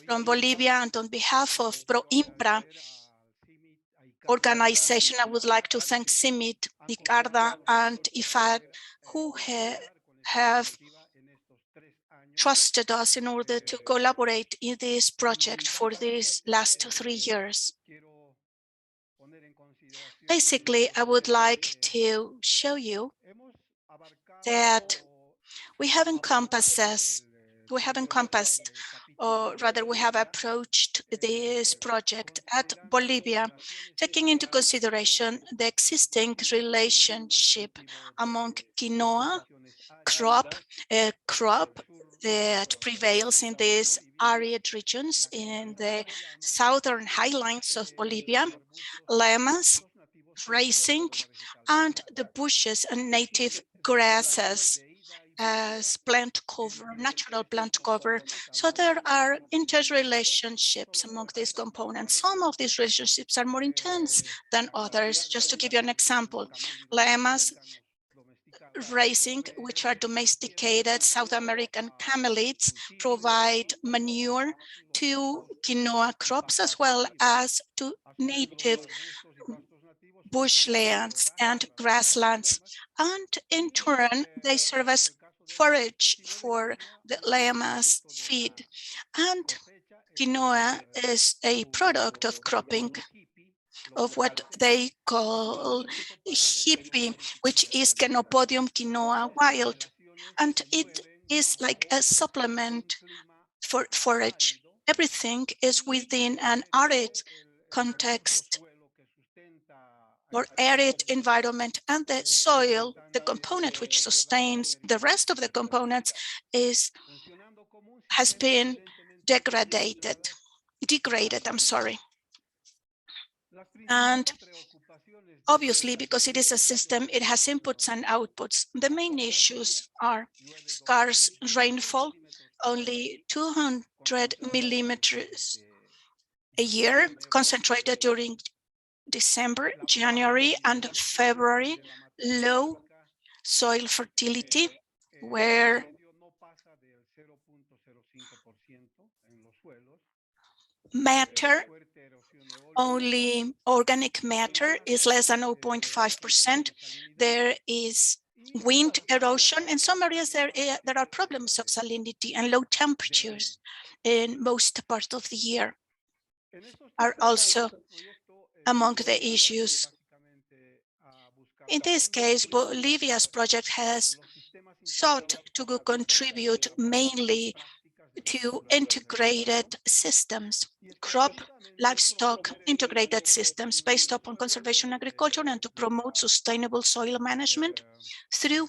from Bolivia, and on behalf of ProImpra organization, I would like to thank CIMIT, ICARDA, and IFAD, who have trusted us in order to collaborate in this project for these last 3 years. Basically, I would like to show you that we have encompassed, or rather we have approached this project at Bolivia, taking into consideration the existing relationship among quinoa crop, a crop that prevails in these arid regions in the southern highlands of Bolivia, llamas, grazing, and the bushes and native grasses as plant cover, natural plant cover. So there are interrelationships among these components. Some of these relationships are more intense than others. Just to give you an example, llamas raising, which are domesticated South American camelids, provide manure to quinoa crops as well as to native bushlands and grasslands. And in turn, they serve as forage for the llamas' feed. And quinoa is a product of cropping of what they call hippie, which is Chenopodium quinoa wild. And it is like a supplement for forage. Everything is within an arid context or arid environment, and the soil, the component which sustains the rest of the components, has been degraded. And obviously, because it is a system, it has inputs and outputs. The main issues are scarce rainfall, only 200 millimeters a year, concentrated during December, January, and February, low soil fertility, where matter, only organic matter, is less than 0.5%. There is wind erosion. In some areas, there are problems of salinity, and low temperatures in most parts of the year are also among the issues. In this case, Bolivia's project has sought to contribute mainly to integrated systems, crop, livestock integrated systems based upon conservation agriculture, and to promote sustainable soil management through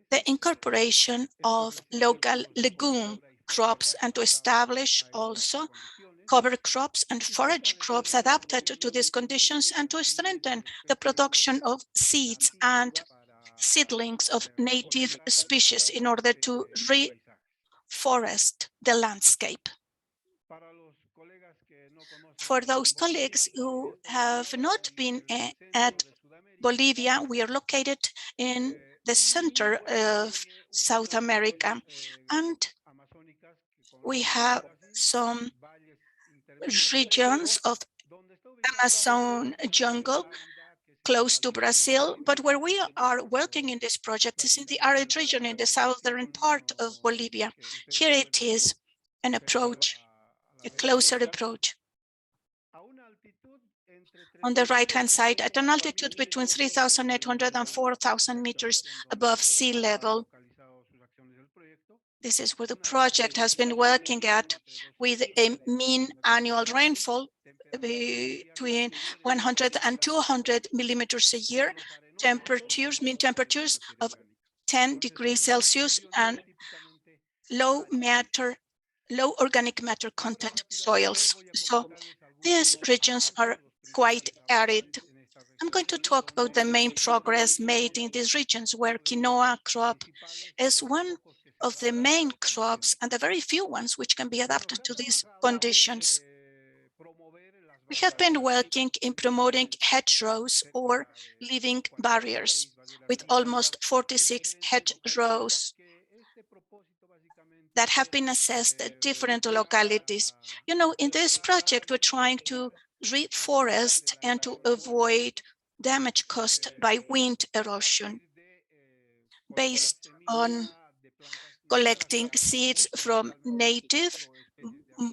the incorporation of local legume crops, and to establish also cover crops and forage crops adapted to these conditions, and to strengthen the production of seeds and seedlings of native species in order to reforest the landscape. For those colleagues who have not been at Bolivia, we are located in the center of South America, and we have some regions of Amazon jungle close to Brazil, but where we are working in this project is in the arid region in the southern part of Bolivia. Here it is an approach, a closer approach. On the right-hand side, at an altitude between 3,800 and 4,000 meters above sea level. This is where the project has been working at, with a mean annual rainfall between 100 and 200 millimeters a year, mean temperatures of 10 degrees Celsius, and low organic matter content soils. So these regions are quite arid. I'm going to talk about the main progress made in these regions, where quinoa crop is one of the main crops and the very few ones which can be adapted to these conditions. We have been working in promoting hedgerows or living barriers with almost 46 hedgerows. that have been assessed at different localities. You know, in this project, we're trying to reforest and to avoid damage caused by wind erosion based on collecting seeds from native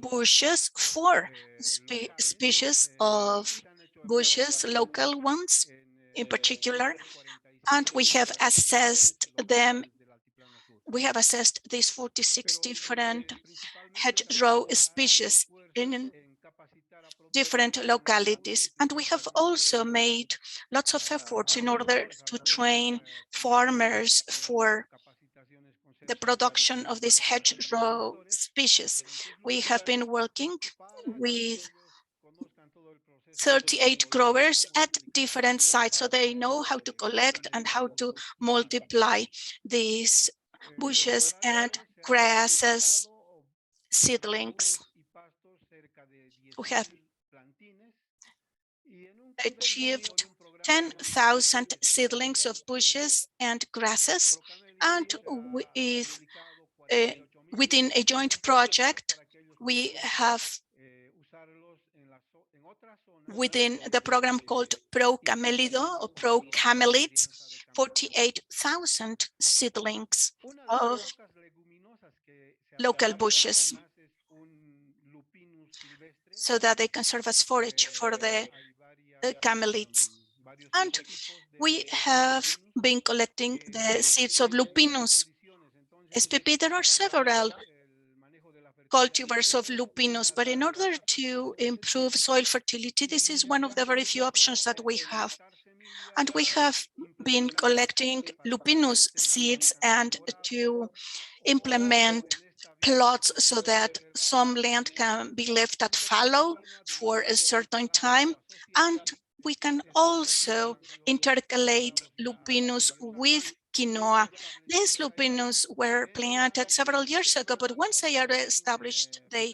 bushes, four species of bushes, local ones in particular, and we have assessed them. We have assessed these 46 different hedgerow species in different localities. And we have also made lots of efforts in order to train farmers for the production of these hedgerow species. We have been working with 38 growers at different sites, so they know how to collect and how to multiply these bushes and grasses, seedlings. We have achieved 10,000 seedlings of bushes and grasses, and with within a joint project, we have within the program called Pro Camelido or Pro Camelids, 48,000 seedlings of local bushes so that they can serve as forage for the camelids. And we have been collecting the seeds of lupinus. SPP, there are several cultivars of lupinus, but in order to improve soil fertility, this is one of the very few options that we have. And we have been collecting lupinus seeds and to implement plots so that some land can be left at fallow for a certain time. And we can also intercalate lupinus with quinoa. These lupinus were planted several years ago, but once they are established, they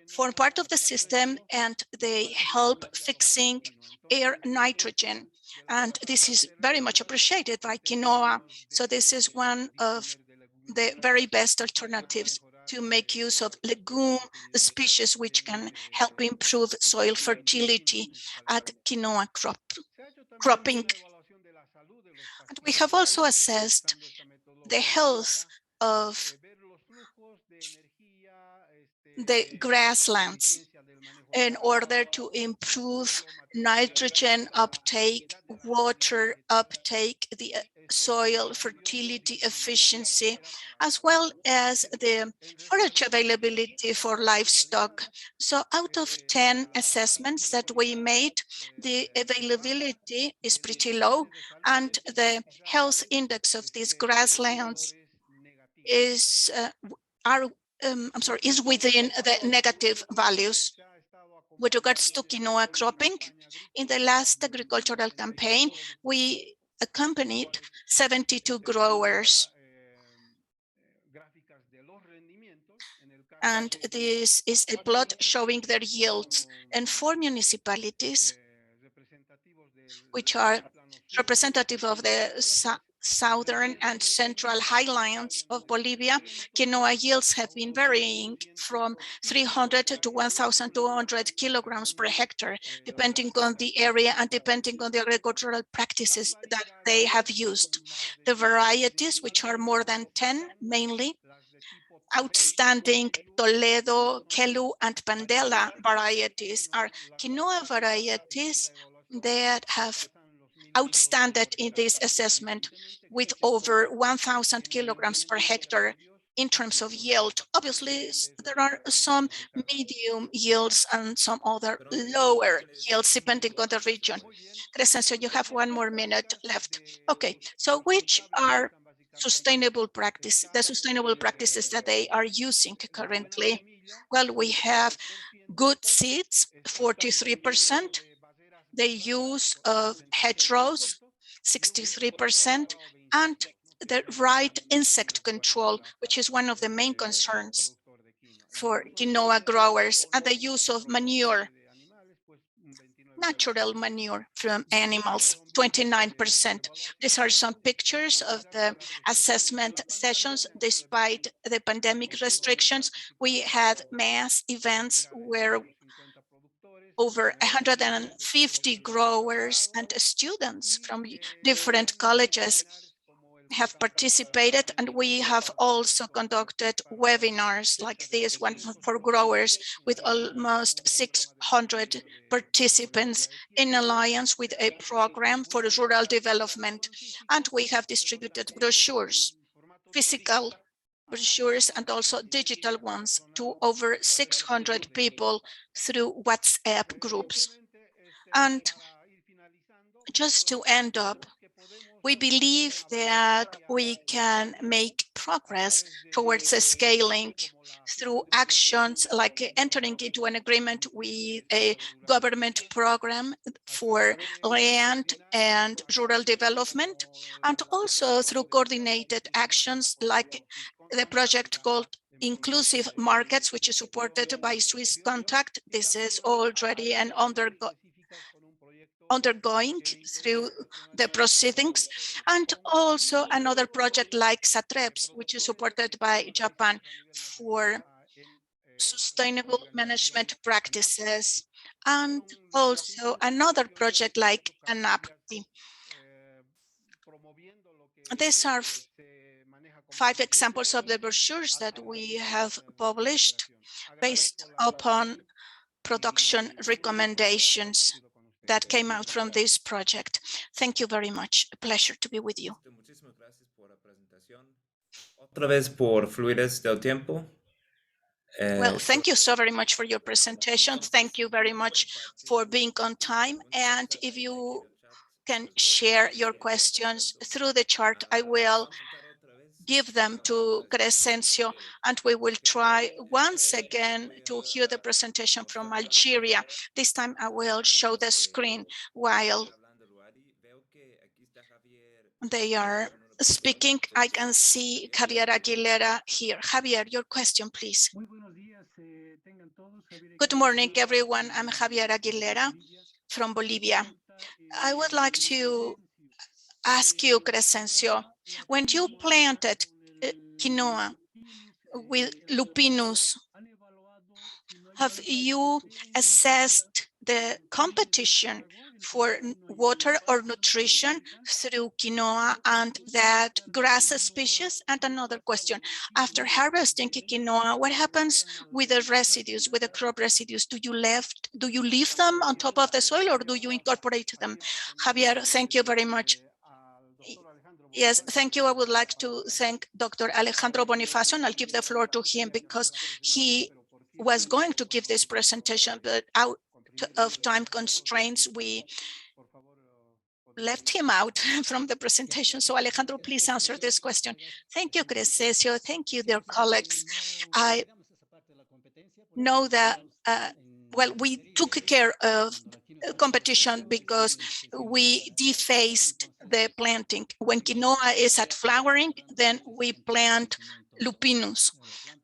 form part of the system and they help fixing air nitrogen. And this is very much appreciated by quinoa. So this is one of the very best alternatives to make use of legume species which can help improve soil fertility at quinoa cropping. And we have also assessed the health of the grasslands in order to improve nitrogen uptake, water uptake, the soil fertility efficiency, as well as the forage availability for livestock. So out of 10 assessments that we made, the availability is pretty low, and the health index of these grasslands is is within the negative values. With regards to quinoa cropping, in the last agricultural campaign, we accompanied 72 growers. And this is a plot showing their yields. And 4 municipalities, which are representative of the southern and central highlands of Bolivia, quinoa yields have been varying from 300 to 1,200 kilograms per hectare, depending on the area and depending on the agricultural practices that they have used. The varieties, which are more than 10, mainly outstanding Toledo, Kelu, and Pandela varieties, are quinoa varieties that have outstanded in this assessment with over 1,000 kilograms per hectare in terms of yield. Obviously, there are some medium yields and some other lower yields depending on the region. Cresencio, you have 1 more minute left. Okay, so which are the sustainable practices that they are using currently? Well, we have good seeds, 43%. The use of hedgerows, 63%, and the right insect control, which is one of the main concerns for quinoa growers, and the use of manure. natural manure from animals, 29%. These are some pictures of the assessment sessions. Despite the pandemic restrictions, we had mass events where over 150 growers and students from different colleges have participated, and we have also conducted webinars like this one for growers with almost 600 participants in alliance with a program for rural development. And we have distributed brochures, physical brochures and also digital ones, to over 600 people through WhatsApp groups. And just to end up, we believe that we can make progress towards scaling through actions like entering into an agreement with a government program for land and rural development, and also through coordinated actions like the project called Inclusive Markets, which is supported by Swiss Contact. This is already an undergoing through the proceedings, and also another project like SATREPS, which is supported by Japan for sustainable management practices, and also another project like ANAPTI. These are 5 examples of the brochures that we have published based upon production recommendations that came out from this project. Thank you very much. A pleasure to be with you. Muchísimas gracias por la presentación. Otra vez por fluidez del tiempo. Well, thank you so very much for your presentation. Thank you very much for being on time. And if you can share your questions through the chart, I will give them to Cresencio, and we will try once again to hear the presentation from Algeria. This time I will show the screen while they are speaking. I can see Javier Aguilera here. Javier, your question, please. Good morning, everyone. I'm Javier Aguilera from Bolivia. I would like to ask you, Cresencio, when you planted quinoa with lupinus, have you assessed the competition for water or nutrition through quinoa and that grass species? And another question, after harvesting quinoa, what happens with the residues, with the crop residues? Do you leave them on top of the soil or do you incorporate them? Javier, thank you very much. Yes, thank you. I would like to thank Dr. Alejandro Bonifacio, and I'll give the floor to him because he was going to give this presentation, but out of time constraints, we left him out from the presentation. So Alejandro, please answer this question. Thank you, Cresencio. Thank you, dear colleagues. I know that, well, we took care of competition because we defaced the planting. When quinoa is at flowering, then we plant lupinus.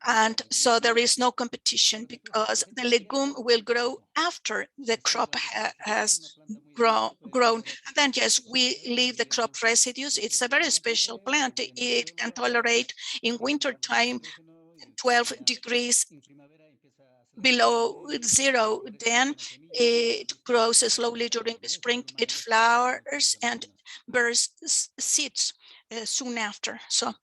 And so there is no competition because the legume will grow after the crop has grown. And then, yes, we leave the crop residues. It's a very special plant. It can tolerate in winter time 12 degrees below 0. Then it grows slowly during the spring. It flowers and bears seeds soon after. So